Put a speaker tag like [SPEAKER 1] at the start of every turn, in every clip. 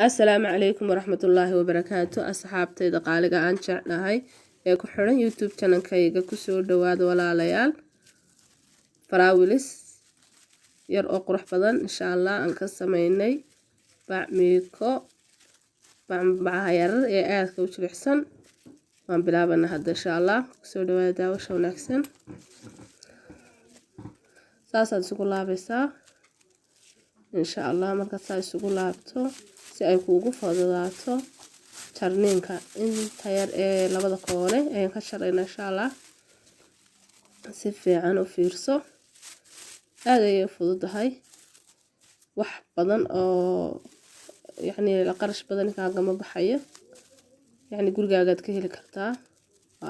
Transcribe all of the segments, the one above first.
[SPEAKER 1] السلام عليكم ورحمة الله وبركاته. أصحابتي دقالق aan jeclahay ee ku xiran YouTube channel-kayga ku soo dhawaada walaalayaal. Faraawilis yar oo qurux badan insha Allah aan ka sameynay bacmiiko bacmaha yar ee aadka u jilicsan. waan bilaabana hadda insha Allah ku soo dhawaada daawasho wanaagsan. saasaad isugu laabaysaa insha Allah markaad saa isugu laabto si ay kuugu fududaato jarniinka inta yar ee labada koone ayaan ka sharaynaa insha Allah. si fiican u fiirso aad ayay fududahay wax badan oo la qarash badan kaagama baxayo gurigaagaad ka heli kartaa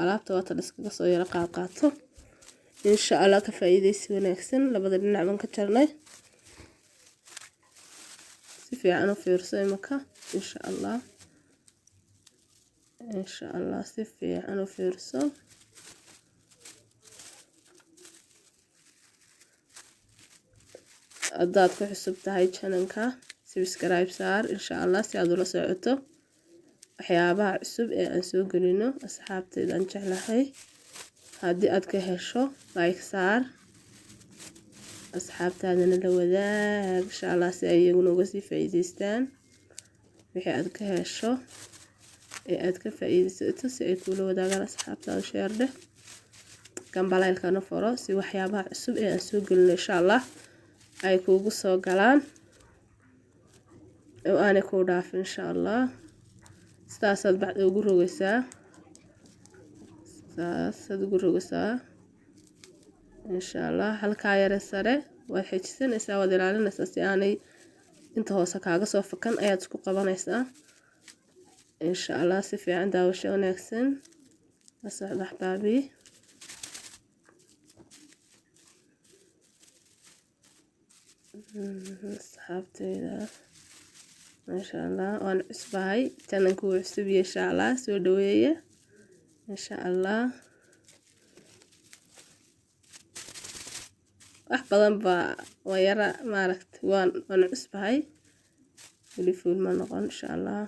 [SPEAKER 1] alaabta waata iskaga soo yara qaadqaato insha Allah ka faa'iideysi wanaagsan. labada dhinac baan ka jarnay si fiican u fiirso imaka insha Allah si fiican u fiirso. haddaad ku cusub tahay channel-ka subscribe saar insha Allah si aad ula socoto waxyaabaha cusub ee aan soo gelino. asxaabtayda aan jeclahay haddii aad ka hesho like saar asxaabtaadana la wadaag insha Allah si ay iyaguna uga sii faa'iideystaan wixii aad ka hesho ee aad ka faa'iideysato si ay kula wadaagaan asxaabtaada share dheh gambaleelkana furo si waxyaabaha cusub ee aan soo gelino insha Allah ay kuugu soo galaan oo aanay ku dhaafin insha Allah. sidaasaad bacda ugu rogaysaa saasaad ugu rogaysaa insha Allah. halkaa yare sare waad xejisanaysaa waad ilaalinaysaa si aanay inta hoose kaaga soo fakan ayaad isku qabanaysaa insha Allah. si fiican daawasho wanaagsan la socda axbaabi. asxaabtayda masha Allah waan cusbahay channel-ku wuu cusub yahay insha Allah soo dhaweeya insha Allah. wax badan baa waa yara maaragtay waan cusbahay weli fuul ma noqon insha Allah.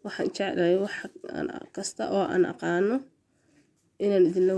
[SPEAKER 1] waxaan jeclahay wax kasta oo aan aqaano inaan idinla